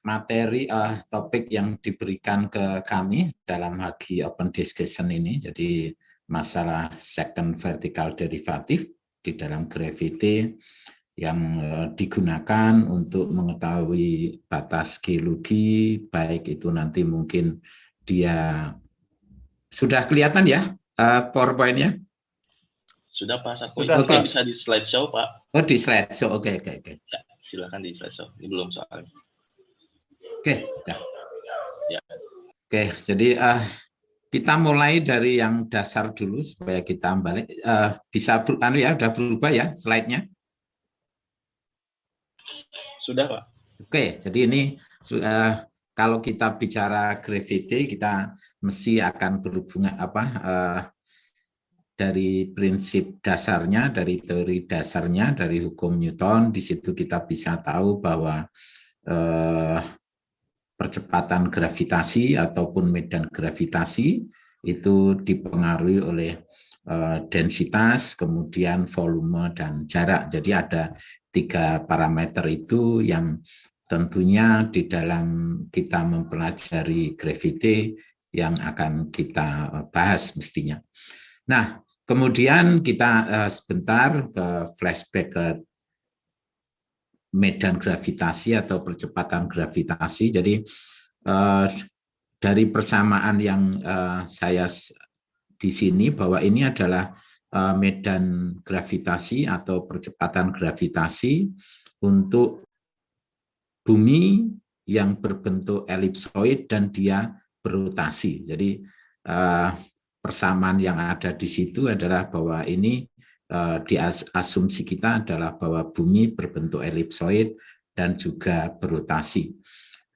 materi topik yang diberikan ke kami dalam HGI Open Discussion ini. Jadi masalah second vertical derivative di dalam gravity yang digunakan untuk mengetahui batas geologi, baik itu nanti mungkin dia sudah kelihatan ya PowerPoint-nya? Sudah Pak Saku, mungkin bisa di slideshow Pak. Oh di slideshow, oke. Ya, silakan di slideshow, ini belum soalnya. Oke, ya. Ya. Oke, jadi kita mulai dari yang dasar dulu supaya kita balik. Bisa ya, udah berubah ya slide-nya? Sudah Pak. Oke, jadi ini kalau kita bicara gravity, kita mesti akan berhubungan dari prinsip dasarnya, dari teori dasarnya, dari hukum Newton. Di situ kita bisa tahu bahwa percepatan gravitasi ataupun medan gravitasi itu dipengaruhi oleh densitas, kemudian volume dan jarak. Jadi ada 3 parameter itu yang tentunya di dalam kita mempelajari gravity yang akan kita bahas mestinya. Nah, kemudian kita sebentar ke flashback ke medan gravitasi atau percepatan gravitasi. Jadi dari persamaan yang saya di sini bahwa ini adalah medan gravitasi atau percepatan gravitasi untuk bumi yang berbentuk elipsoid dan dia berotasi. Jadi persamaan yang ada di situ adalah bahwa ini di asumsi kita adalah bahwa bumi berbentuk elipsoid dan juga berotasi.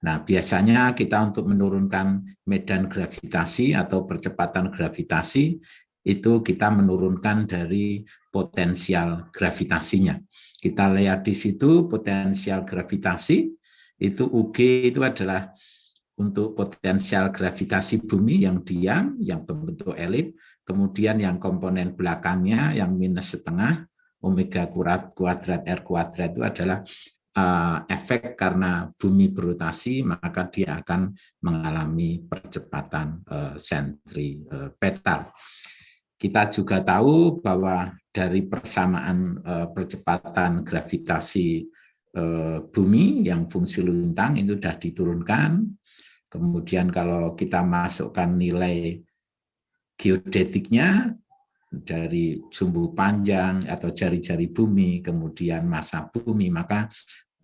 Nah, biasanya kita untuk menurunkan medan gravitasi atau percepatan gravitasi itu kita menurunkan dari potensial gravitasinya. Kita lihat di situ potensial gravitasi itu UG itu adalah untuk potensial gravitasi bumi yang diam, yang berbentuk elip, kemudian yang komponen belakangnya yang minus setengah, omega kuadrat R kuadrat itu adalah efek karena bumi berotasi, maka dia akan mengalami percepatan sentripetal. Kita juga tahu bahwa dari persamaan percepatan gravitasi bumi yang fungsi lintang itu sudah diturunkan. Kemudian kalau kita masukkan nilai geodetiknya dari sumbu panjang atau jari-jari bumi, kemudian massa bumi, maka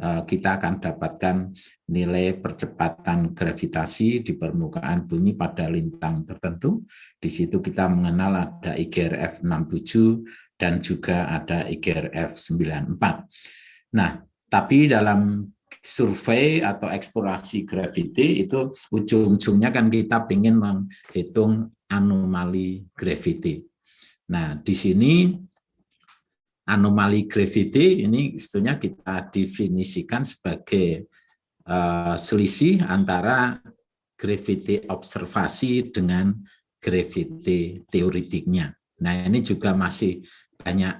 kita akan dapatkan nilai percepatan gravitasi di permukaan bumi pada lintang tertentu. Di situ kita mengenal ada IGRF 67 dan juga ada IGRF 94. Nah, tapi dalam survei atau eksplorasi gravity itu ujung-ujungnya kan kita ingin menghitung anomali gravity. Nah, di sini anomali gravity ini sebetulnya kita definisikan sebagai selisih antara gravity observasi dengan gravity teoretiknya. Nah, ini juga masih banyak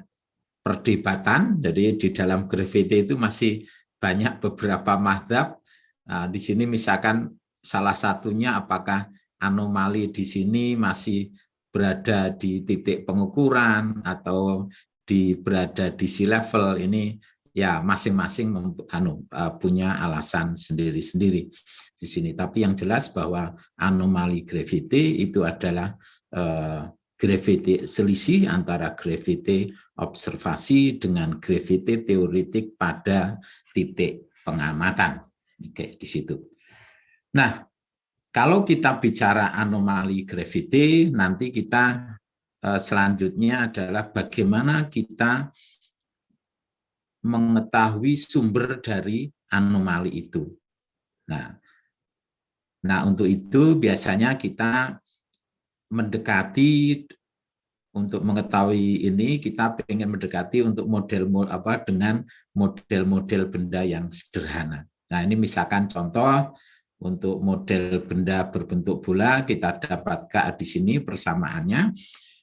perdebatan. Jadi di dalam gravity itu masih banyak beberapa mazhab. Nah, di sini misalkan salah satunya apakah anomali di sini masih berada di titik pengukuran atau berada di sea level, ini ya masing-masing punya alasan sendiri-sendiri di sini. Tapi yang jelas bahwa anomali gravity itu adalah gravity selisih antara gravity observasi dengan gravity teoretik pada titik pengamatan. Oke, di situ. Nah, kalau kita bicara anomali gravity, nanti kita selanjutnya adalah bagaimana kita mengetahui sumber dari anomali itu. Nah, untuk itu biasanya kita mendekati untuk mengetahui ini, kita ingin mendekati untuk dengan model-model benda yang sederhana. Nah, ini misalkan contoh untuk model benda berbentuk bola, kita dapatkan di sini persamaannya.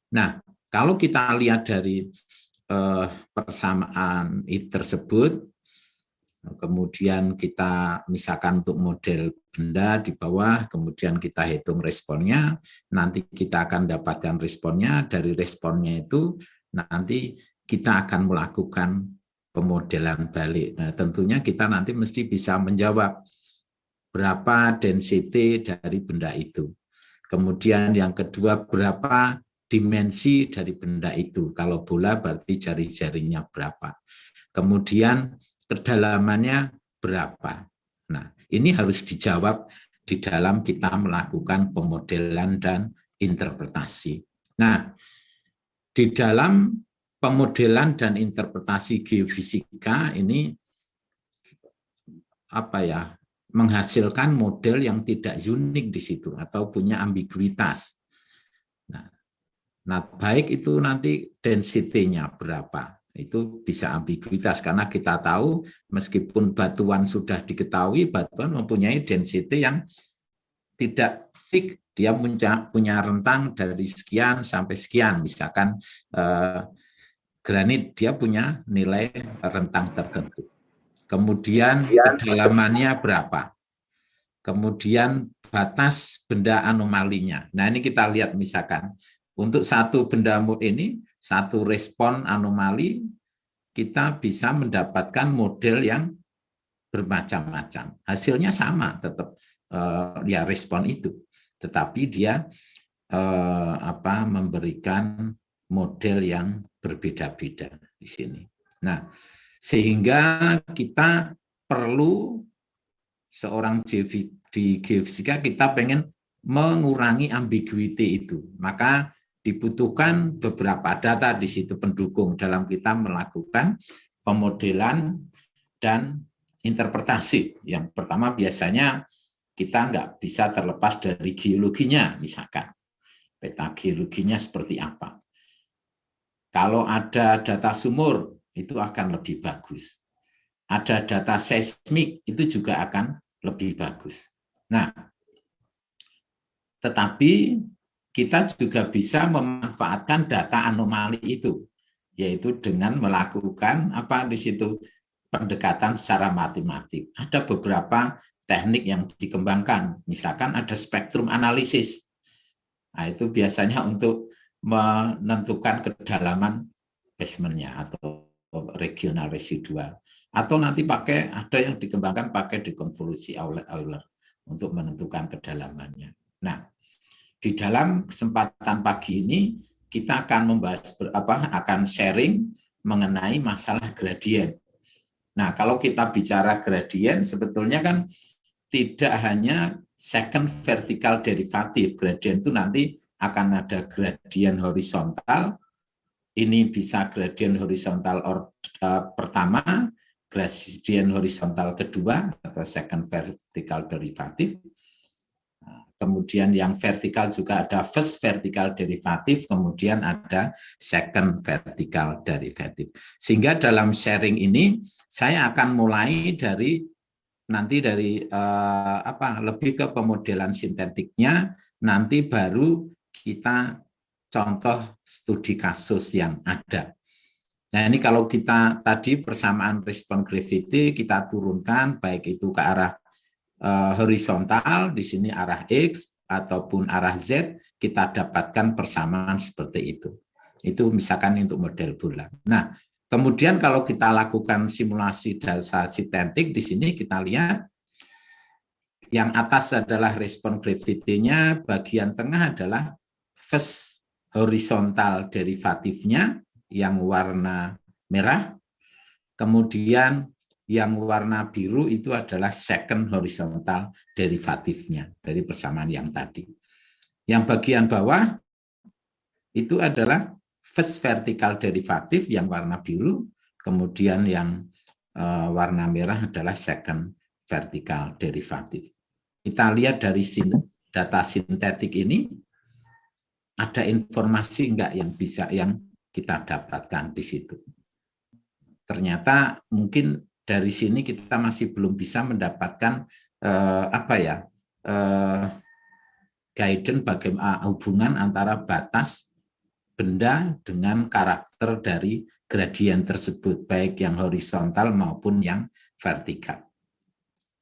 Nah, kalau kita lihat dari persamaan tersebut, Kemudian kita misalkan untuk model benda di bawah, kemudian kita hitung responnya, nanti kita akan dapatkan responnya, dari responnya itu nanti kita akan melakukan pemodelan balik. Nah, tentunya kita nanti mesti bisa menjawab berapa density dari benda itu. Kemudian yang kedua, berapa dimensi dari benda itu. Kalau bola berarti jari-jarinya berapa. Kemudian kedalamannya berapa. Nah, ini harus dijawab di dalam kita melakukan pemodelan dan interpretasi. Nah, di dalam pemodelan dan interpretasi geofisika ini menghasilkan model yang tidak unik di situ atau punya ambiguitas. Nah, baik itu nanti density-nya berapa, itu bisa ambiguitas karena kita tahu meskipun batuan sudah diketahui, batuan mempunyai density yang tidak fix, dia punya rentang dari sekian sampai sekian. Misalkan granit dia punya nilai rentang tertentu. Kemudian kedalamannya berapa? Kemudian batas benda anomalinya. Nah, ini kita lihat misalkan untuk satu benda ini, satu respon anomali, kita bisa mendapatkan model yang bermacam-macam. Hasilnya sama, tetap ya respon itu. Tetapi dia memberikan model yang berbeda-beda di sini. Nah, sehingga kita perlu seorang di geofisika, kita pengen mengurangi ambiguity itu. Maka dibutuhkan beberapa data di situ pendukung dalam kita melakukan pemodelan dan interpretasi. Yang pertama biasanya kita nggak bisa terlepas dari geologinya, misalkan peta geologinya seperti apa. Kalau ada data sumur, itu akan lebih bagus. Ada data seismik, itu juga akan lebih bagus. Nah, tetapi kita juga bisa memanfaatkan data anomali itu, yaitu dengan melakukan di situ pendekatan secara matematik. Ada beberapa teknik yang dikembangkan, misalkan ada spektrum analisis. Nah, itu biasanya untuk menentukan kedalaman basementnya atau regional residual. Atau nanti ada yang dikembangkan pakai dekonvolusi Euler untuk menentukan kedalamannya. Nah, di dalam kesempatan pagi ini kita akan membahas akan sharing mengenai masalah gradien. Nah, kalau kita bicara gradien, sebetulnya kan tidak hanya second vertical derivative. Gradien itu nanti akan ada gradien horizontal. Ini bisa gradien horizontal pertama, gradien horizontal kedua atau second vertical derivative. Kemudian yang vertikal juga ada first vertical derivative, kemudian ada second vertical derivative. Sehingga dalam sharing ini saya akan mulai dari lebih ke pemodelan sintetiknya, nanti baru kita contoh studi kasus yang ada. Nah, ini kalau kita tadi persamaan respon gravity kita turunkan baik itu ke arah horizontal, di sini arah X ataupun arah Z, kita dapatkan persamaan seperti itu. Itu misalkan untuk model bola. Nah, kemudian kalau kita lakukan simulasi dasar sintetik, di sini kita lihat yang atas adalah respon gravity-nya, bagian tengah adalah first horizontal derivatifnya yang warna merah, kemudian yang warna biru itu adalah second horizontal derivatifnya dari persamaan yang tadi. Yang bagian bawah itu adalah first vertical derivative yang warna biru, kemudian yang warna merah adalah second vertical derivative. Kita lihat dari data sintetik ini, ada informasi enggak yang kita dapatkan di situ. Ternyata mungkin dari sini kita masih belum bisa mendapatkan guidance bagaimana hubungan antara batas benda dengan karakter dari gradien tersebut, baik yang horizontal maupun yang vertikal.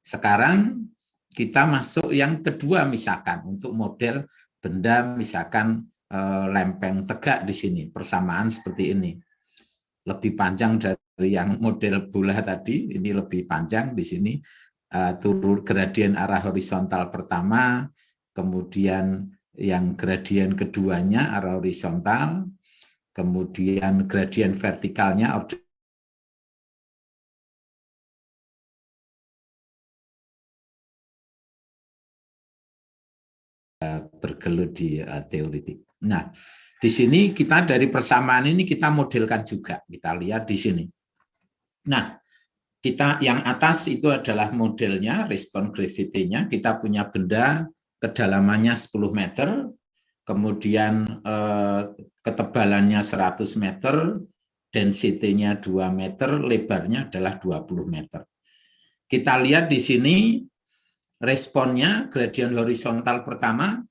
Sekarang kita masuk yang kedua, misalkan untuk model benda misalkan lempeng tegak di sini, persamaan seperti ini. Lebih panjang dari yang model bola tadi, ini lebih panjang di sini. Turun gradien arah horizontal pertama, kemudian yang gradien keduanya arah horizontal, kemudian gradien vertikalnya bergelut di teoritik. Nah, di sini kita dari persamaan ini kita modelkan juga, kita lihat di sini. Nah, kita yang atas itu adalah modelnya, respon gravity-nya. Kita punya benda kedalamannya 10 meter, kemudian ketebalannya 100 meter, density-nya 2 meter, lebarnya adalah 20 meter. Kita lihat di sini responnya gradien horizontal pertama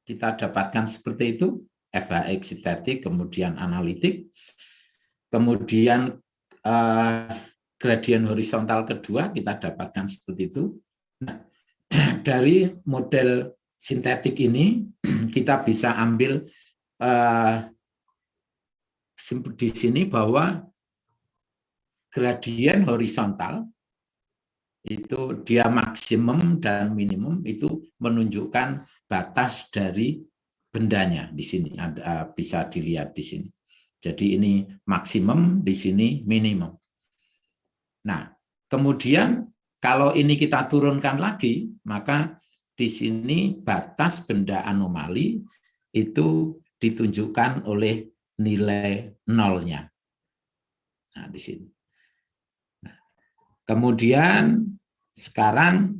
kita dapatkan seperti itu, FHX sintetik, kemudian analitik, kemudian gradien horizontal kedua kita dapatkan seperti itu. Nah, dari model sintetik ini kita bisa ambil di sini bahwa gradien horizontal itu dia maksimum dan minimum itu menunjukkan batas dari bendanya di sini, ada bisa dilihat di sini. Jadi ini maksimum, di sini minimum. Nah, kemudian kalau ini kita turunkan lagi, maka di sini batas benda anomali itu ditunjukkan oleh nilai nolnya. Nah, di sini. Kemudian sekarang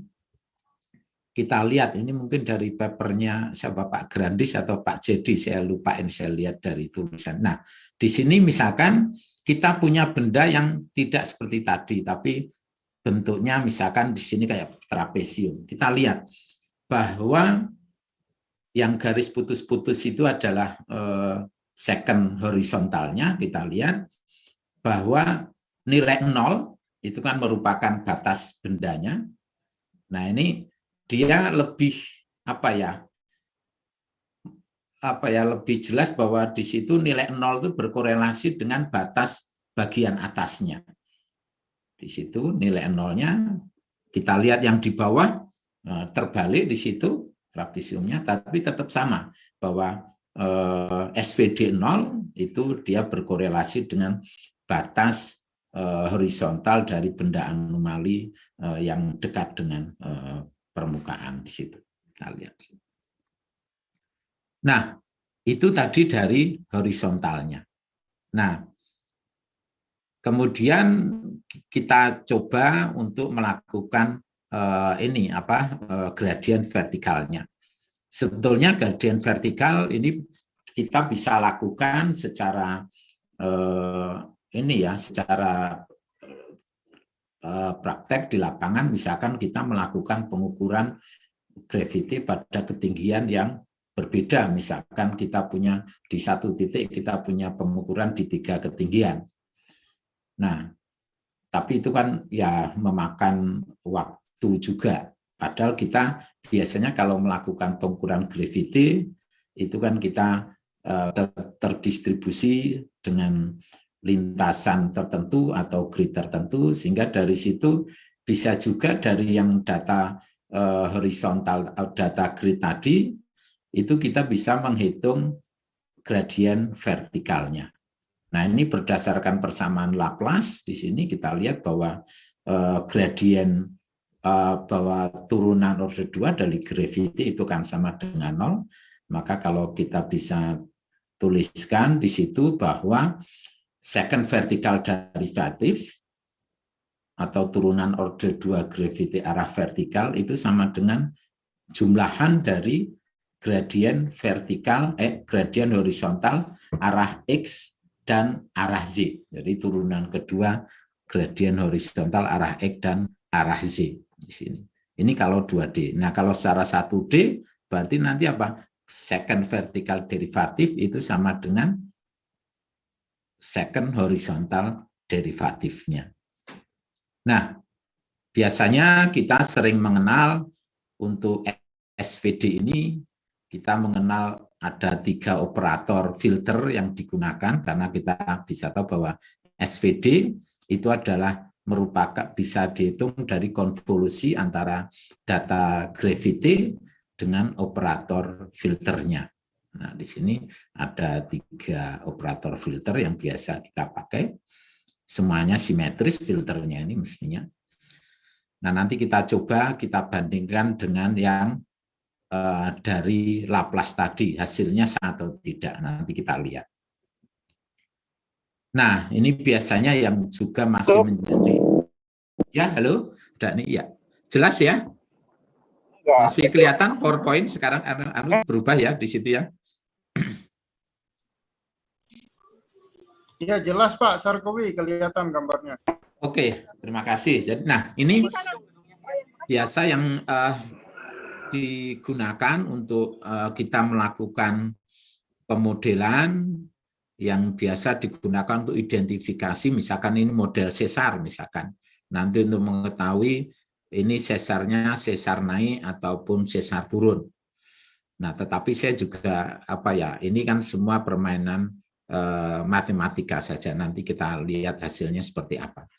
kita lihat, ini mungkin dari papernya siapa Pak Grandis atau Pak Jedi, saya lupain, saya lihat dari tulisan. Nah, di sini misalkan kita punya benda yang tidak seperti tadi, tapi bentuknya misalkan di sini kayak trapesium. Kita lihat bahwa yang garis putus-putus itu adalah second horizontalnya. Kita lihat bahwa nilai 0 itu kan merupakan batas bendanya. Nah, ini dia lebih lebih jelas bahwa di situ nilai 0 itu berkorelasi dengan batas bagian atasnya. Di situ nilai 0-nya kita lihat yang di bawah terbalik di situ trapesiumnya, tapi tetap sama bahwa SVD 0 itu dia berkorelasi dengan batas horizontal dari benda anomali yang dekat dengan permukaan di situ. Kita lihat. Nah, itu tadi dari horizontalnya. Nah, kemudian kita coba untuk melakukan gradien vertikalnya. Sebetulnya gradien vertikal ini kita bisa lakukan secara secara praktek di lapangan. Misalkan kita melakukan pengukuran gravity pada ketinggian yang berbeda. Misalkan kita punya di satu titik, kita punya pengukuran di 3 ketinggian. Nah, tapi itu kan ya memakan waktu juga. Padahal kita biasanya kalau melakukan pengukuran gravity, itu kan kita terdistribusi dengan lintasan tertentu atau grid tertentu, sehingga dari situ bisa juga dari yang data horizontal atau data grid tadi, itu kita bisa menghitung gradien vertikalnya. Nah, ini berdasarkan persamaan Laplace. Di sini kita lihat bahwa gradien bahwa turunan order 2 dari gravity itu kan sama dengan 0. Maka kalau kita bisa tuliskan di situ bahwa second vertical derivative atau turunan order 2 gravity arah vertikal itu sama dengan jumlahan dari gradien vertikal, gradien horizontal arah X dan arah Z. Jadi turunan kedua gradien horizontal arah X dan arah Z di sini. Ini kalau 2D. Nah, kalau secara 1D berarti nanti apa? Second vertical derivative itu sama dengan second horizontal derivatifnya. Nah, biasanya kita sering mengenal untuk SVD ini, kita mengenal ada 3 operator filter yang digunakan, karena kita bisa tahu bahwa SVD itu adalah merupakan bisa dihitung dari konvolusi antara data gravity dengan operator filternya. Nah, di sini ada 3 operator filter yang biasa kita pakai. Semuanya simetris filternya ini mestinya. Nah, nanti kita coba kita bandingkan dengan yang dari Laplace tadi, hasilnya sama atau tidak. Nanti kita lihat. Nah, ini biasanya yang juga masih menjadi. Ya, halo, udah nih ya. Jelas ya? Masih kelihatan PowerPoint sekarang berubah ya di situ ya. Iya, jelas Pak Sarkowi, kelihatan gambarnya. Oke, terima kasih. Jadi, nah ini biasa yang digunakan untuk kita melakukan pemodelan yang biasa digunakan untuk identifikasi, misalkan ini model sesar misalkan. Nanti untuk mengetahui ini sesarnya sesar naik ataupun sesar turun. Nah, tetapi saya juga ini kan semua permainan matematika saja. Nanti kita lihat hasilnya seperti apa.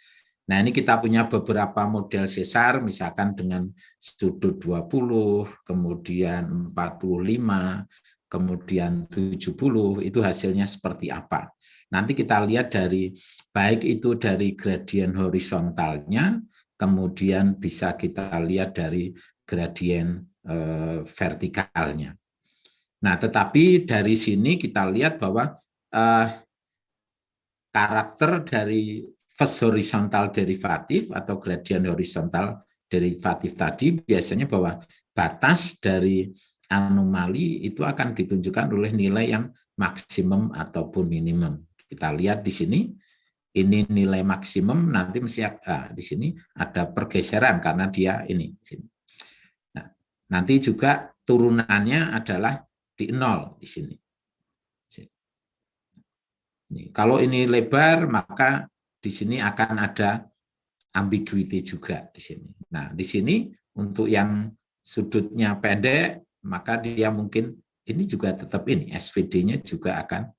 Nah, ini kita punya beberapa model sesar, misalkan dengan sudut 20, kemudian 45, kemudian 70, itu hasilnya seperti apa. Nanti kita lihat dari, baik itu dari gradien horizontalnya, kemudian bisa kita lihat dari gradien vertikalnya. Nah, tetapi dari sini kita lihat bahwa karakter dari first horizontal derivatif atau gradien horizontal derivatif tadi biasanya bahwa batas dari anomali itu akan ditunjukkan oleh nilai yang maksimum ataupun minimum. Kita lihat di sini, ini nilai maksimum, nanti mesti di sini ada pergeseran karena dia ini. Nah, nanti juga turunannya adalah di 0 di sini. Kalau ini lebar, maka di sini akan ada ambiguity juga di sini. Nah, di sini untuk yang sudutnya pendek, maka dia mungkin ini juga tetap ini SVD-nya juga akan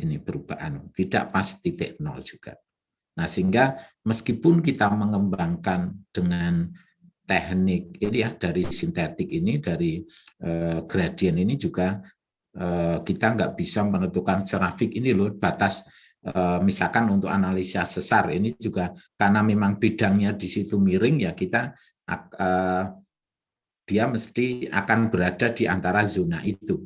ini berubah, tidak pas titik 0 juga. Nah, sehingga meskipun kita mengembangkan dengan teknik ini ya dari sintetik ini, dari gradien ini juga kita nggak bisa menentukan secara fix ini loh batas, misalkan untuk analisa sesar ini juga karena memang bidangnya di situ miring ya kita dia mesti akan berada di antara zona itu.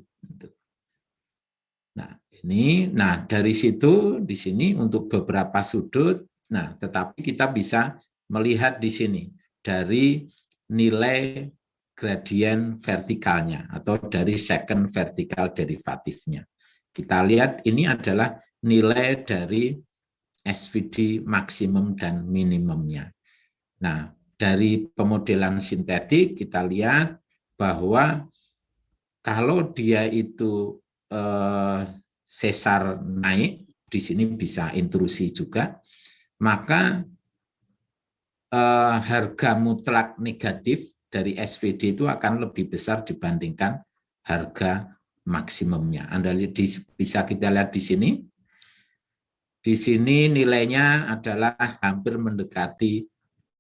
Nah ini, dari situ di sini untuk beberapa sudut, nah tetapi kita bisa melihat di sini dari nilai gradien vertikalnya atau dari second vertikal derivatifnya. Kita lihat ini adalah nilai dari SVD maksimum dan minimumnya. Nah, dari pemodelan sintetik kita lihat bahwa kalau dia itu sesar naik, di sini bisa intrusi juga, maka harga mutlak negatif dari SVD itu akan lebih besar dibandingkan harga maksimumnya. Anda bisa kita lihat di sini. Di sini nilainya adalah hampir mendekati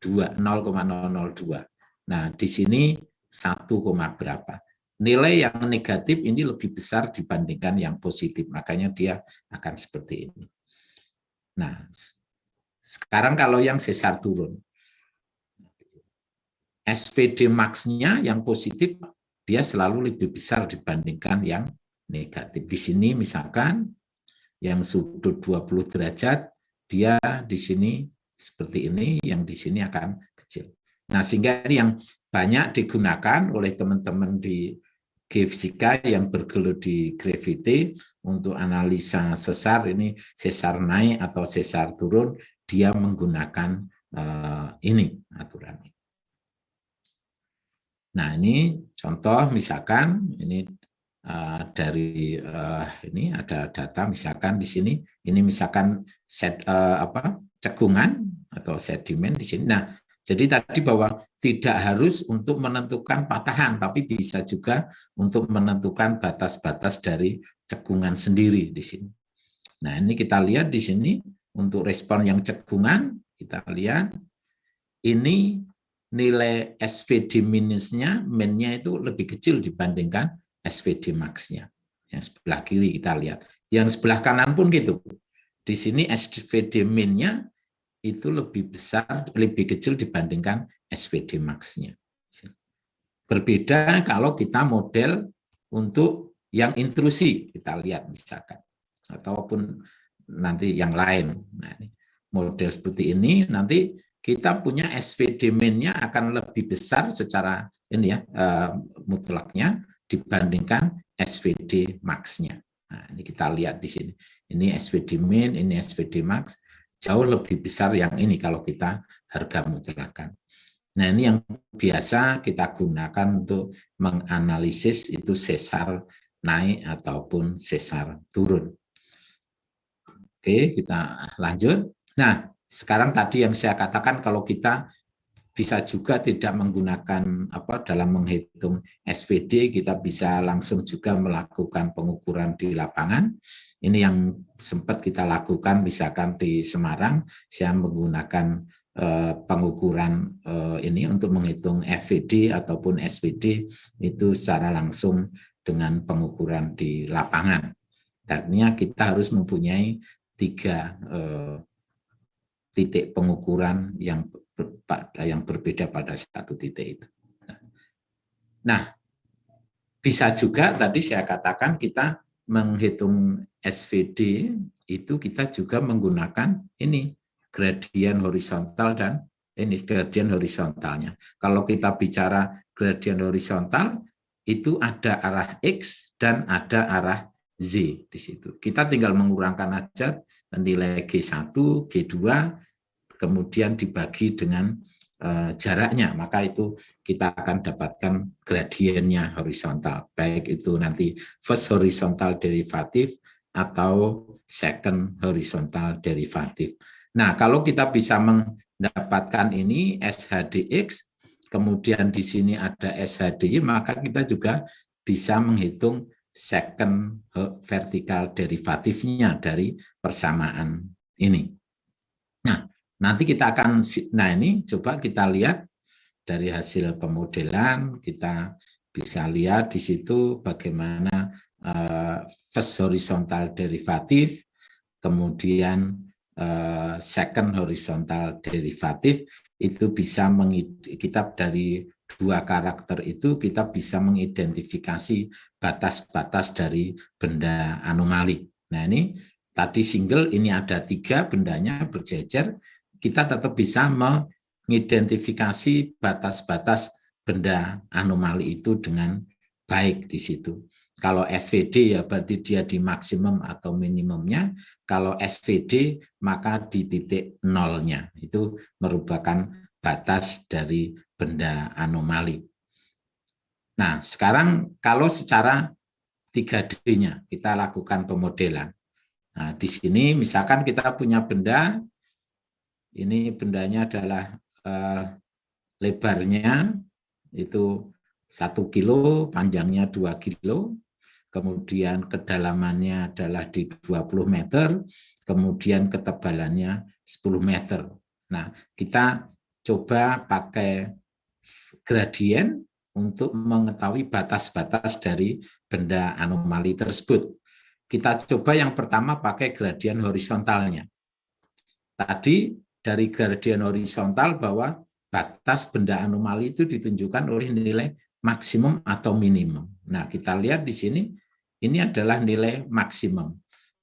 0,002. Nah, di sini 1, berapa. Nilai yang negatif ini lebih besar dibandingkan yang positif. Makanya dia akan seperti ini. Nah, sekarang kalau yang sesar turun. SVD max-nya yang positif dia selalu lebih besar dibandingkan yang negatif. Di sini misalkan yang sudut 20 derajat dia di sini seperti ini, yang di sini akan kecil. Nah, sehingga ini yang banyak digunakan oleh teman-teman di geofisika yang bergelut di gravity untuk analisa sesar, ini sesar naik atau sesar turun, dia menggunakan ini aturan. Nah, ini contoh misalkan ini dari ini ada data misalkan di sini, ini misalkan cekungan atau sedimen di sini. Nah, Jadi tadi bahwa tidak harus untuk menentukan patahan, tapi bisa juga untuk menentukan batas-batas dari cekungan sendiri di sini. Nah, ini kita lihat di sini untuk respon yang cekungan, kita lihat ini nilai SVD minusnya, min-nya itu lebih kecil dibandingkan SVD max-nya. Yang sebelah kiri kita lihat. Yang sebelah kanan pun gitu. Di sini SVD min-nya itu lebih besar, lebih kecil dibandingkan SVD max-nya. Berbeda kalau kita model untuk yang intrusi, kita lihat misalkan. Ataupun nanti yang lain. Nah, model seperti ini, nanti kita punya SVD min-nya akan lebih besar secara ini ya mutlaknya dibandingkan SVD max-nya. Nah, ini kita lihat di sini. Ini SVD min, ini SVD max. Jauh lebih besar yang ini kalau kita harga mutlakan. Nah, ini yang biasa kita gunakan untuk menganalisis itu sesar naik ataupun sesar turun. Oke, kita lanjut. Nah, sekarang tadi yang saya katakan kalau kita bisa juga tidak menggunakan dalam menghitung SVD, kita bisa langsung juga melakukan pengukuran di lapangan. Ini yang sempat kita lakukan misalkan di Semarang, saya menggunakan pengukuran ini untuk menghitung FVD ataupun SVD itu secara langsung dengan pengukuran di lapangan. Artinya kita harus mempunyai 3 titik pengukuran yang berbeda pada satu titik itu. Nah, bisa juga tadi saya katakan kita menghitung SVD itu kita juga menggunakan ini gradien horizontal dan ini gradien horizontalnya. Kalau kita bicara gradien horizontal itu ada arah X dan ada arah Z di situ. Kita tinggal mengurangkan aja nilai G1, G2 kemudian dibagi dengan jaraknya, maka itu kita akan dapatkan gradiennya horizontal, baik itu nanti first horizontal derivatif atau second horizontal derivatif. Nah, kalau kita bisa mendapatkan ini SHDX, kemudian di sini ada SHDY, maka kita juga bisa menghitung second vertical derivatifnya dari persamaan ini. Nah, nanti kita akan, ini coba kita lihat dari hasil pemodelan, kita bisa lihat di situ bagaimana first horizontal derivatif, kemudian second horizontal derivatif, itu bisa kita dari 2 karakter itu kita bisa mengidentifikasi batas-batas dari benda anomali. Nah, ini tadi single, ini ada 3 bendanya berjejer, kita tetap bisa mengidentifikasi batas-batas benda anomali itu dengan baik di situ. Kalau FVD ya berarti dia di maksimum atau minimumnya, kalau SVD maka di titik nolnya. Itu merupakan batas dari benda anomali. Nah, sekarang kalau secara 3D-nya kita lakukan pemodelan. Nah, di sini misalkan kita punya benda, ini bendanya adalah lebarnya itu 1 kilo, panjangnya 2 kilo, kemudian kedalamannya adalah di 20 meter, kemudian ketebalannya 10 meter. Nah, kita coba pakai gradien untuk mengetahui batas-batas dari benda anomali tersebut. Kita coba yang pertama pakai gradien horizontalnya. Tadi dari gradien horizontal bahwa batas benda anomali itu ditunjukkan oleh nilai maksimum atau minimum. Nah, kita lihat di sini, ini adalah nilai maksimum.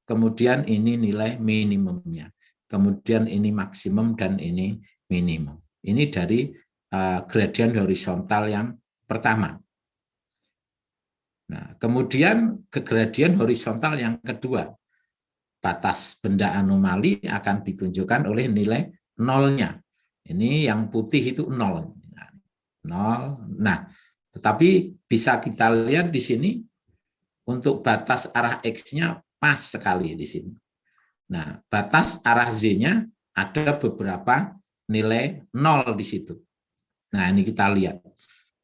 Kemudian ini nilai minimumnya. Kemudian ini maksimum dan ini minimum. Ini dari gradien horizontal yang pertama. Nah, kemudian ke gradien horizontal yang kedua. Batas benda anomali akan ditunjukkan oleh nilai nolnya. Ini yang putih itu 0. 0. Nah, tetapi bisa kita lihat di sini untuk batas arah X-nya pas sekali di sini. Nah, batas arah Z-nya ada beberapa nilai 0 di situ. Nah, ini kita lihat.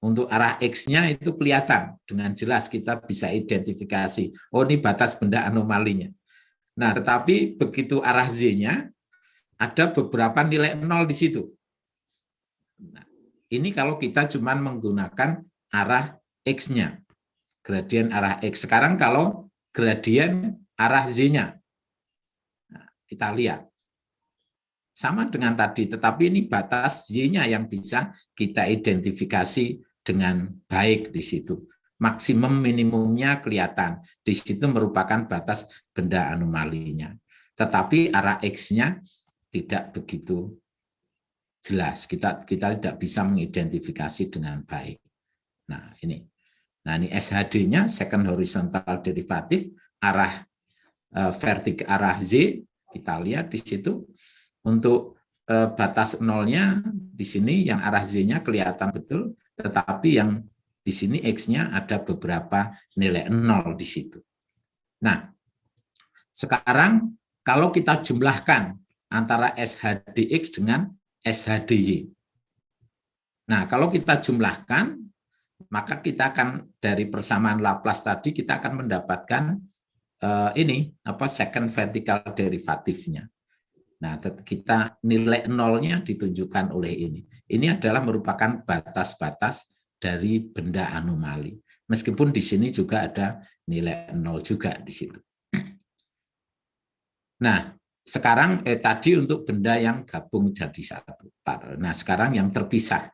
Untuk arah X-nya itu kelihatan dengan jelas, kita bisa identifikasi. Oh, ini batas benda anomalinya. Nah, tetapi begitu arah Z-nya, ada beberapa nilai 0 di situ. Nah, ini kalau kita cuma menggunakan arah X-nya, gradien arah X. Sekarang kalau gradien arah Z-nya, nah, kita lihat. Sama dengan tadi, tetapi ini batas Y-nya yang bisa kita identifikasi dengan baik di situ. Maksimum minimumnya kelihatan. Di situ merupakan batas benda anomalinya. Tetapi arah X-nya tidak begitu jelas. Kita tidak bisa mengidentifikasi dengan baik. Nah, ini. Nah, ini SHD-nya, second horizontal derivatif, arah vertikal arah Z, kita lihat di situ. Untuk batas nolnya di sini yang arah Z-nya kelihatan betul, tetapi yang di sini X-nya ada beberapa nilai 0 di situ. Nah, sekarang kalau kita jumlahkan antara SHDX dengan SHDY. Nah, kalau kita jumlahkan, maka kita akan dari persamaan Laplace tadi kita akan mendapatkan ini second vertical derivatifnya. Nah, kita nilai nolnya ditunjukkan oleh ini. Ini adalah merupakan batas-batas dari benda anomali. Meskipun di sini juga ada nilai 0 juga di situ. Nah, sekarang tadi untuk benda yang gabung jadi satu. Nah, sekarang yang terpisah.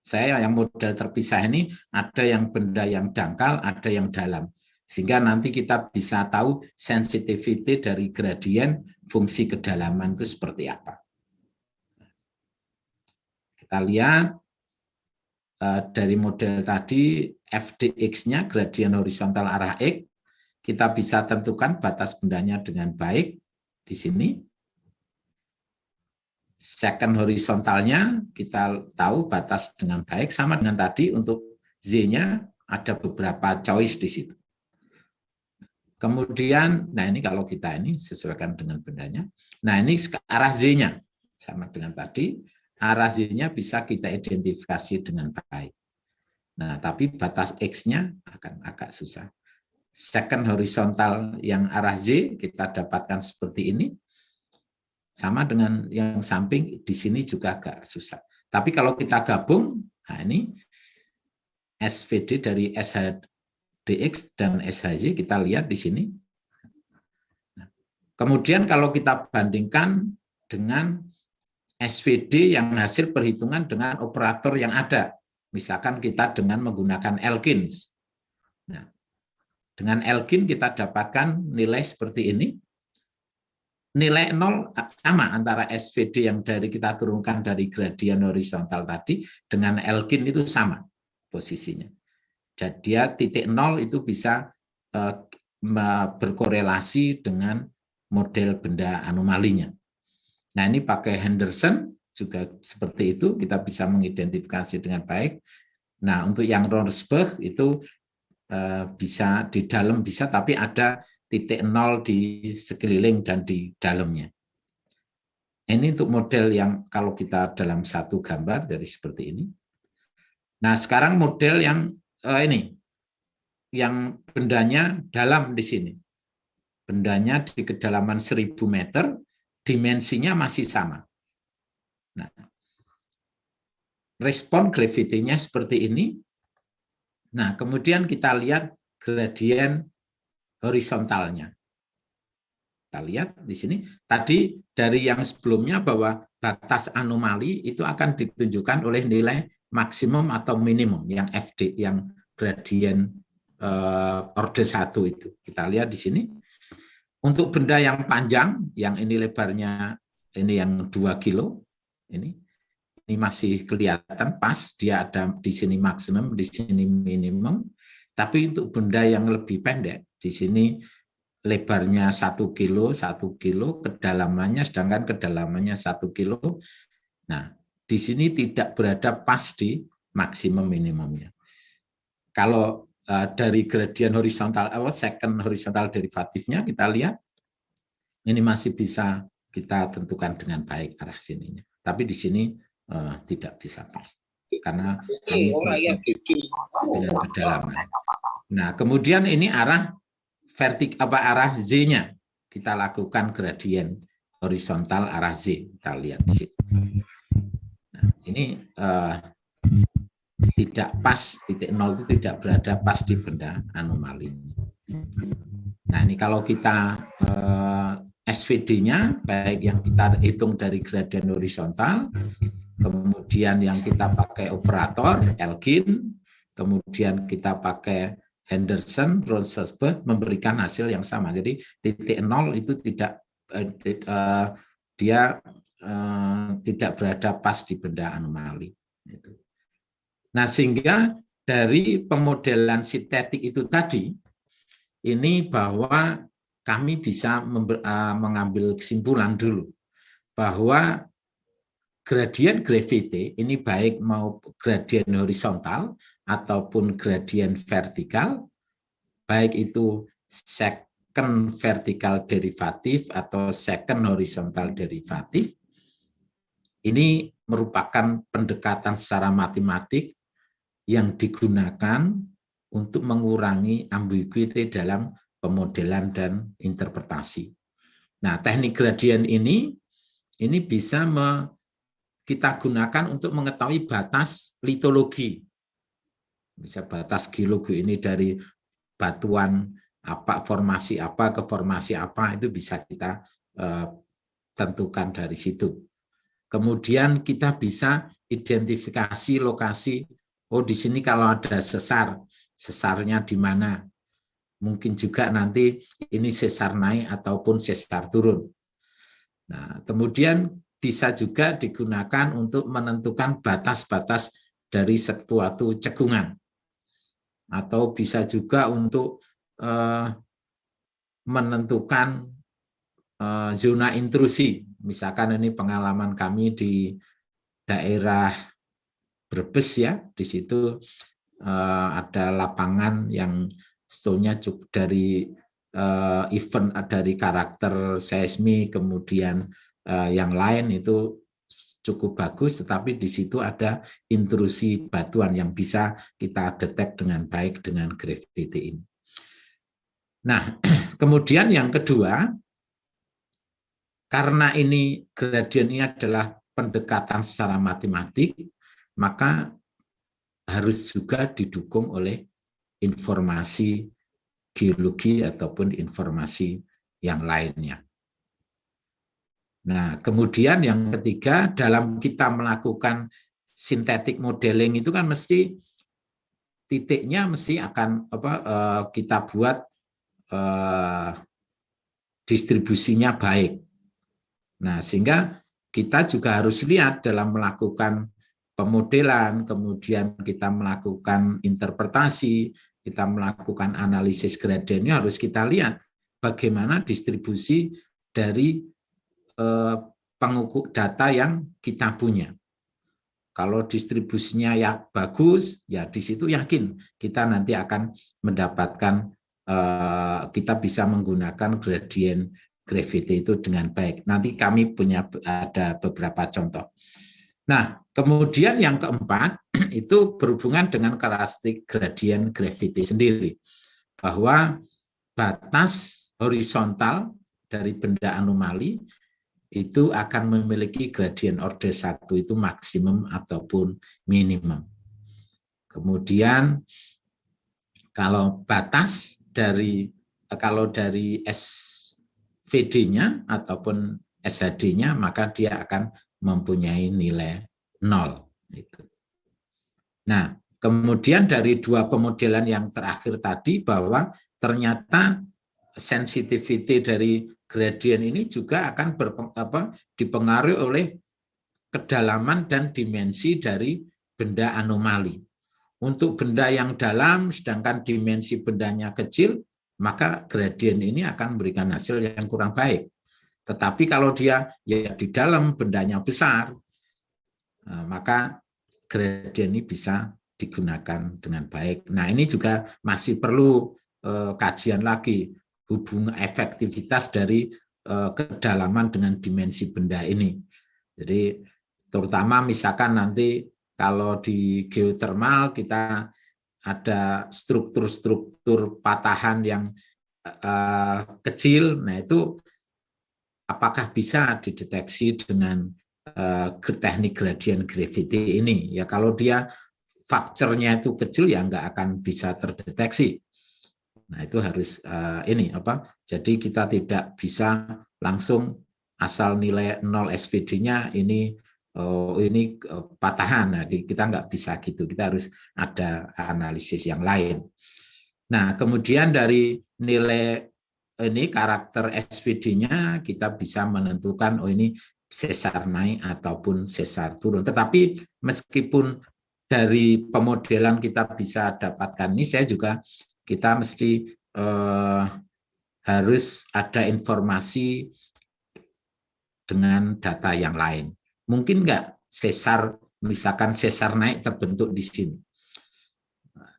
Saya yang model terpisah ini ada yang benda yang dangkal, ada yang dalam. Sehingga nanti kita bisa tahu sensitivity dari gradien fungsi kedalaman itu seperti apa. Kita lihat dari model tadi FDX-nya, gradien horizontal arah X, kita bisa tentukan batas bendanya dengan baik di sini. Second horizontalnya kita tahu batas dengan baik, sama dengan tadi untuk Z-nya ada beberapa choice di situ. Kemudian, nah ini kalau kita ini sesuaikan dengan bendanya. Nah ini arah Z-nya, sama dengan tadi, arah Z-nya bisa kita identifikasi dengan baik. Nah tapi batas X-nya akan agak susah. Second horizontal yang arah Z kita dapatkan seperti ini, sama dengan yang samping di sini juga agak susah. Tapi kalau kita gabung, nah ini SVD dari SHDX dan SHZ kita lihat di sini. Kemudian kalau kita bandingkan dengan SVD yang hasil perhitungan dengan operator yang ada, misalkan kita dengan menggunakan Elkins. Nah, dengan Elkin kita dapatkan nilai seperti ini. Nilai 0 sama antara SVD yang kita turunkan dari gradien horizontal tadi dengan Elkin itu sama posisinya. Jadi dia titik 0 itu bisa berkorelasi dengan model benda anomalinya. Nah ini pakai Henderson juga seperti itu, kita bisa mengidentifikasi dengan baik. Nah untuk yang Ronsberg itu bisa di dalam bisa, tapi ada titik 0 di sekeliling dan di dalamnya. Ini untuk model yang kalau kita dalam satu gambar jadi seperti ini. Nah sekarang model yang ini, yang bendanya dalam di sini. Bendanya di kedalaman 1000 meter, dimensinya masih sama. Nah, respon gravity-nya seperti ini. Nah, kemudian kita lihat gradien horizontalnya. Kita lihat di sini, tadi dari yang sebelumnya bahwa batas anomali itu akan ditunjukkan oleh nilai maksimum atau minimum, yang FD, yang gradien order 1 itu. Kita lihat di sini. Untuk benda yang panjang, yang ini lebarnya ini yang 2 kilo, ini masih kelihatan pas, dia ada di sini maksimum, di sini minimum. Tapi untuk benda yang lebih pendek, di sini lebarnya 1 kilo, 1 kilo, kedalamannya, sedangkan kedalamannya 1 kilo. Nah, di sini tidak berada pas di maksimum minimumnya. Kalau dari gradien horizontal, second horizontal derivatifnya kita lihat, ini masih bisa kita tentukan dengan baik arah sininya. Tapi di sini tidak bisa pas karena kami dengan kedalaman. Nah, kemudian ini arah arah Z-nya. Kita lakukan gradien horizontal arah Z. Kita lihat di sini. Nah, ini tidak pas, titik nol itu tidak berada pas di benda anomali. Nah, ini kalau kita SVD-nya, baik yang kita hitung dari gradien horizontal, kemudian yang kita pakai operator, Elgin, kemudian kita pakai Henderson, Ronselsberg, memberikan hasil yang sama. Jadi titik nol itu tidak tidak berada pas di benda anomali. Nah, sehingga dari pemodelan sintetik itu tadi, ini bahwa kami bisa mengambil kesimpulan dulu bahwa gradien gravity ini baik mau gradien horizontal ataupun gradien vertikal, baik itu second vertikal derivatif atau second horizontal derivatif, ini merupakan pendekatan secara matematik yang digunakan untuk mengurangi ambiguity dalam pemodelan dan interpretasi. Nah, teknik gradien ini bisa kita gunakan untuk mengetahui batas litologi. Bisa batas geologi ini dari batuan apa, formasi apa ke formasi apa, itu bisa kita tentukan dari situ. Kemudian kita bisa identifikasi lokasi, oh di sini kalau ada sesar, sesarnya di mana. Mungkin juga nanti ini sesar naik ataupun sesar turun. Nah, kemudian bisa juga digunakan untuk menentukan batas-batas dari suatu cekungan. Atau bisa juga untuk menentukan zona intrusi. Misalkan ini pengalaman kami di daerah Brebes ya, di situ ada lapangan yang sebetulnya cukup dari event dari karakter seismik, kemudian yang lain itu cukup bagus, tetapi di situ ada intrusi batuan yang bisa kita detek dengan baik dengan gravity ini. Nah, kemudian yang kedua, karena ini gradien ini adalah pendekatan secara matematik, maka harus juga didukung oleh informasi geologi ataupun informasi yang lainnya. Nah, kemudian yang ketiga, dalam kita melakukan synthetic modeling itu kan mesti titiknya mesti akan kita buat distribusinya baik. Nah, sehingga kita juga harus lihat dalam melakukan pemodelan, kemudian kita melakukan interpretasi, kita melakukan analisis gradiennya, harus kita lihat bagaimana distribusi dari pengukur data yang kita punya. Kalau distribusinya ya bagus, ya di situ yakin kita nanti akan mendapatkan, kita bisa menggunakan gradien gravity itu dengan baik. Nanti kami punya ada beberapa contoh. Nah, kemudian yang keempat itu berhubungan dengan karakteristik gradien gravity sendiri, bahwa batas horizontal dari benda anomali itu akan memiliki gradien order 1 itu maksimum ataupun minimum. Kemudian kalau batas dari SVD-nya ataupun SHD-nya, maka dia akan mempunyai nilai 0. Nah, kemudian dari dua pemodelan yang terakhir tadi, bahwa ternyata sensitivity dari gradien ini juga akan dipengaruhi oleh kedalaman dan dimensi dari benda anomali. Untuk benda yang dalam, sedangkan dimensi bendanya kecil, maka gradien ini akan memberikan hasil yang kurang baik. Tetapi kalau dia ya di dalam bendanya besar, maka gradien ini bisa digunakan dengan baik. Nah, ini juga masih perlu kajian lagi, hubungan efektivitas dari kedalaman dengan dimensi benda ini. Jadi Terutama misalkan nanti kalau di geotermal kita ada struktur-struktur patahan yang kecil, nah itu apakah bisa dideteksi dengan teknik gradient gravity ini? Ya kalau dia faktornya itu kecil ya nggak akan bisa terdeteksi. Nah itu harus jadi kita tidak bisa langsung asal nilai 0 SPD-nya ini patahan. Nah, kita nggak bisa gitu, kita harus ada analisis yang lain. Nah kemudian dari nilai ini karakter SPD-nya kita bisa menentukan ini sesar naik ataupun sesar turun. Tetapi meskipun dari pemodelan kita bisa dapatkan ini, kita mesti harus ada informasi dengan data yang lain. Mungkin nggak misalkan sesar naik terbentuk di sini.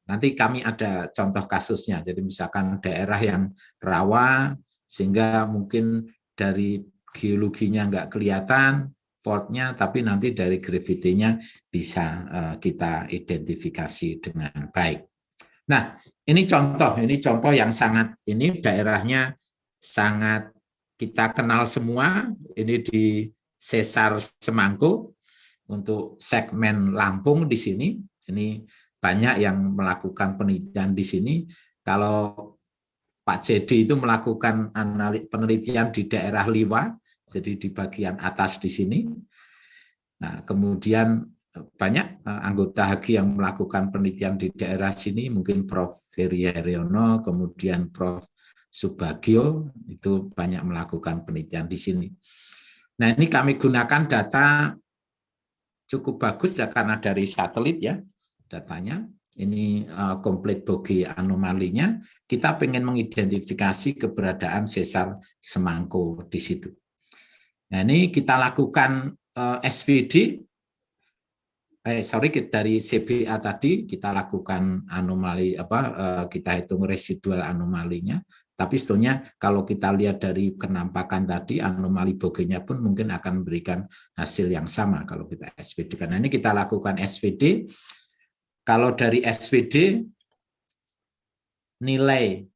Nanti kami ada contoh kasusnya. Jadi misalkan daerah yang rawa sehingga mungkin dari geologinya nggak kelihatan faultnya, tapi nanti dari gravity-nya bisa kita identifikasi dengan baik. Nah, ini contoh yang ini daerahnya sangat kita kenal semua. Ini di Sesar Semangko untuk segmen Lampung di sini. Ini banyak yang melakukan penelitian di sini. Kalau Pak Jedi itu melakukan penelitian di daerah Liwa, jadi di bagian atas di sini. Nah, kemudian banyak anggota HAGI yang melakukan penelitian di daerah sini, mungkin Prof. Heri Haryono, kemudian Prof. Subagio, itu banyak melakukan penelitian di sini. Nah, ini kami gunakan data cukup bagus karena dari satelit ya. Datanya ini komplit Bogey anomalinya, kita ingin mengidentifikasi keberadaan sesar Semangko di situ. Nah ini kita lakukan SVD, dari CBA tadi kita lakukan anomali kita hitung residual anomalinya. Tapi sebetulnya kalau kita lihat dari kenampakan tadi, anomali Bogey-nya pun mungkin akan memberikan hasil yang sama kalau kita SVD. Karena ini kita lakukan SVD. Kalau dari SVD nilai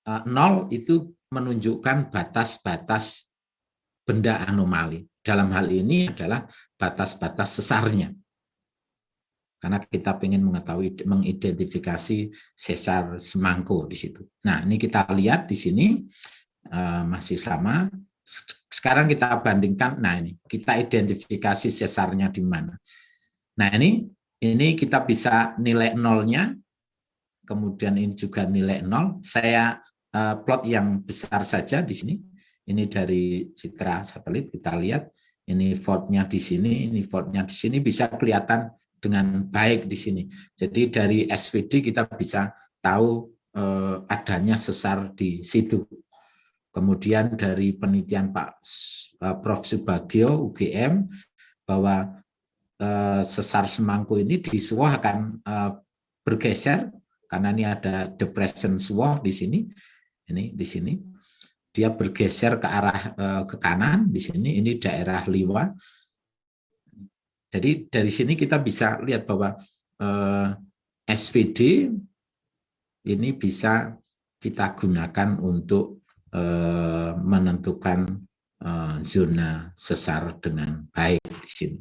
0 itu menunjukkan batas-batas benda anomali. Dalam hal ini adalah batas-batas sesarnya. Karena kita ingin mengidentifikasi sesar Semangko di situ. Nah, ini kita lihat di sini masih sama. Sekarang kita bandingkan, nah ini kita identifikasi sesarnya di mana. Nah, ini kita bisa nilai nolnya, kemudian ini juga nilai 0. Saya plot yang besar saja di sini. Ini dari citra satelit, kita lihat. Ini faultnya di sini, ini faultnya di sini, bisa kelihatan dengan baik di sini. Jadi dari SVD kita bisa tahu adanya sesar di situ. Kemudian dari penelitian Pak Prof. Subagio, UGM, bahwa sesar Semangko ini di Suwoh akan bergeser karena ini ada depression Suwoh di sini. Ini di sini dia bergeser ke arah ke kanan di sini. Ini daerah Liwa. Jadi dari sini kita bisa lihat bahwa SVD ini bisa kita gunakan untuk menentukan zona sesar dengan baik di sini.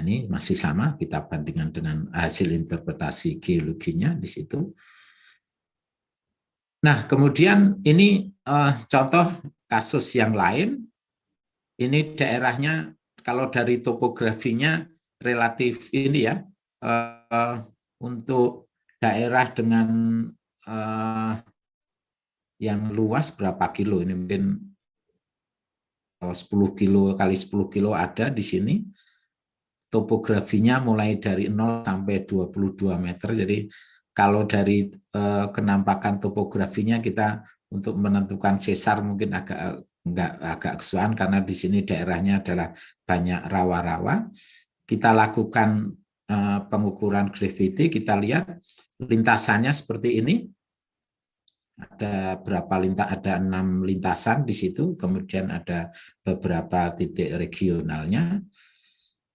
Ini masih sama, kita bandingkan dengan hasil interpretasi geologinya di situ. Nah, kemudian ini contoh kasus yang lain. Ini daerahnya, kalau dari topografinya relatif ini ya, untuk daerah dengan yang luas berapa kilo, ini mungkin 10 kilo kali 10 kilo ada di sini. Topografinya mulai dari 0 sampai 22 meter. Jadi kalau dari kenampakan topografinya kita untuk menentukan sesar mungkin agak kesulitan karena di sini daerahnya adalah banyak rawa-rawa. Kita lakukan pengukuran gravity, kita lihat lintasannya seperti ini. ada ada 6 lintasan di situ, kemudian ada beberapa titik regionalnya.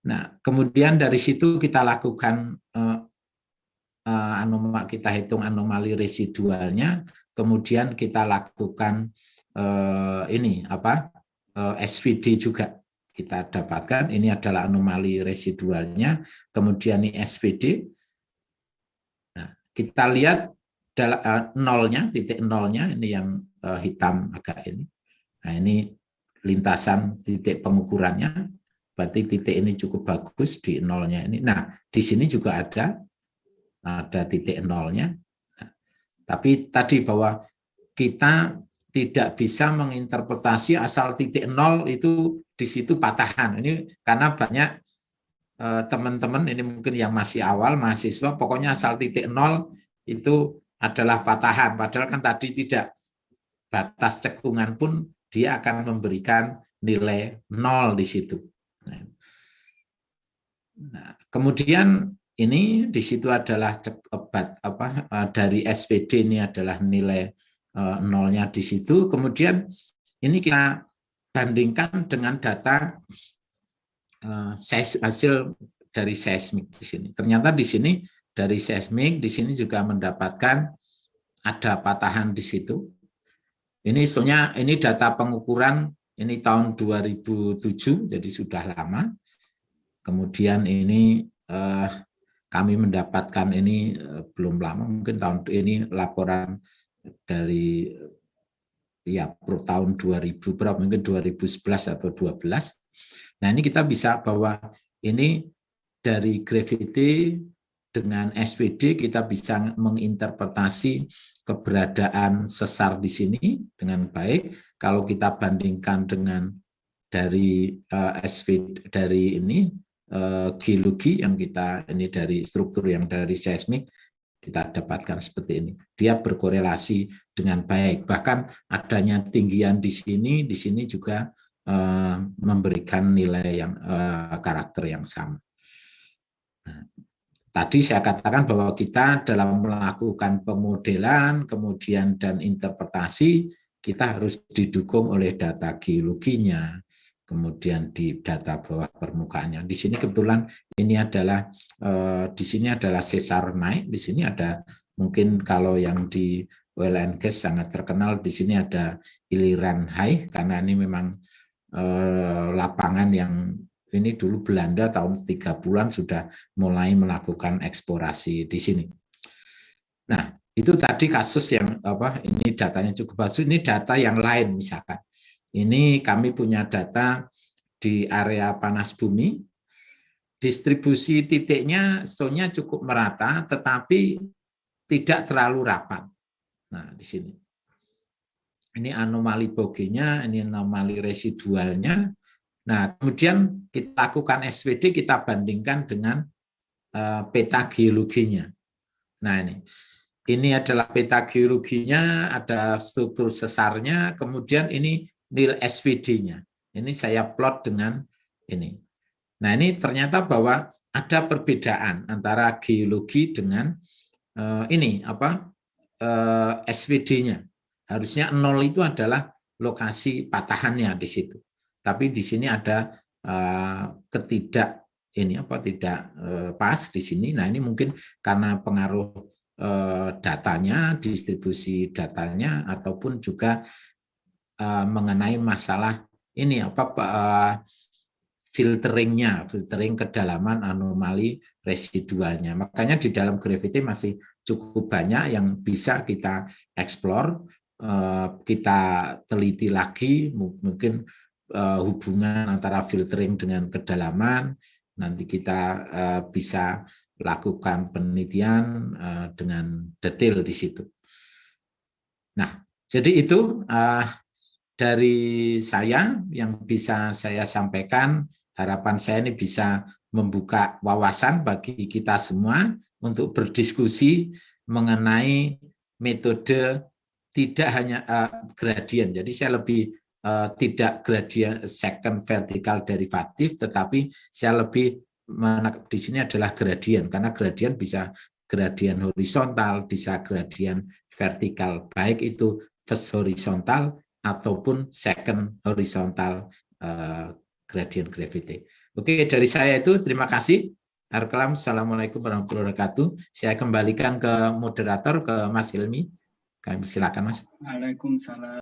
Nah, kemudian dari situ kita lakukan kita hitung anomali residualnya, kemudian kita lakukan SVD juga kita dapatkan. Ini adalah anomali residualnya, kemudian ini SVD. Nah, kita lihat nolnya, titik nolnya ini yang hitam agak ini. Nah, ini lintasan titik pengukurannya, berarti titik ini cukup bagus di nolnya ini. Nah, di sini juga ada titik nolnya. Nah, tapi tadi bahwa kita tidak bisa menginterpretasi asal titik nol itu di situ patahan. Ini karena banyak teman-teman ini mungkin yang masih awal mahasiswa, pokoknya asal titik nol itu adalah patahan. Padahal kan tadi tidak, batas cekungan pun dia akan memberikan nilai nol di situ. Nah, kemudian ini di situ adalah dari SVD ini adalah nilai nolnya di situ. Kemudian ini kita bandingkan dengan data hasil dari seismik di sini. Ternyata di sini dari seismik di sini juga mendapatkan ada patahan di situ. Ini soalnya ini data pengukuran ini tahun 2007, jadi sudah lama. Kemudian ini kami mendapatkan ini belum lama, mungkin tahun ini laporan dari tahun 2000 berapa, mungkin 2011 atau 12. Nah, ini kita bisa bahwa ini dari gravity dengan SVD kita bisa menginterpretasi keberadaan sesar di sini dengan baik. Kalau kita bandingkan dengan dari SVD dari ini geologi yang kita ini dari struktur yang dari seismik kita dapatkan seperti ini. Dia berkorelasi dengan baik. Bahkan adanya tinggian di sini juga memberikan nilai yang karakter yang sama. Nah, tadi saya katakan bahwa kita dalam melakukan pemodelan, kemudian dan interpretasi, kita harus didukung oleh data geologinya, kemudian di data bawah permukaannya. Di sini kebetulan ini adalah sesar naik. Di sini ada mungkin kalau yang di oil and gas sangat terkenal. Di sini ada Iliran High karena ini memang lapangan yang ini dulu Belanda tahun 30-an sudah mulai melakukan eksplorasi di sini. Nah, itu tadi kasus yang ini datanya cukup bagus. Ini data yang lain misalkan. Ini kami punya data di area panas bumi. Distribusi titiknya soalnya cukup merata, tetapi tidak terlalu rapat. Nah, di sini. Ini anomali bogenya, ini anomali residualnya. Nah, kemudian kita lakukan SVD, kita bandingkan dengan peta geologinya. Nah, ini adalah peta geologinya, ada struktur sesarnya, kemudian ini nilai SVD-nya. Ini saya plot dengan ini. Nah, ini ternyata bahwa ada perbedaan antara geologi dengan SVD-nya. Harusnya 0 itu adalah lokasi patahannya di situ. Tapi di sini ada tidak pas di sini. Nah, ini mungkin karena pengaruh datanya, distribusi datanya, ataupun juga mengenai masalah ini filtering kedalaman anomali residualnya. Makanya di dalam gravity masih cukup banyak yang bisa kita eksplor, kita teliti lagi, mungkin hubungan antara filtering dengan kedalaman. Nanti kita bisa lakukan penelitian dengan detail di situ. Nah, jadi itu dari saya yang bisa saya sampaikan. Harapan saya ini bisa membuka wawasan bagi kita semua untuk berdiskusi mengenai metode tidak hanya gradien. Jadi saya lebih tidak gradien second vertical derivatif, tetapi saya lebih di sini adalah gradien, karena gradien bisa gradien horizontal, bisa gradien vertikal, baik itu first horizontal ataupun second horizontal gradient gravity. Oke, dari saya itu terima kasih. Arkelam, Assalamualaikum warahmatullahi wabarakatuh. Saya kembalikan ke moderator, ke Mas Hilmi. Kami silakan, Mas. Waalaikumsalam.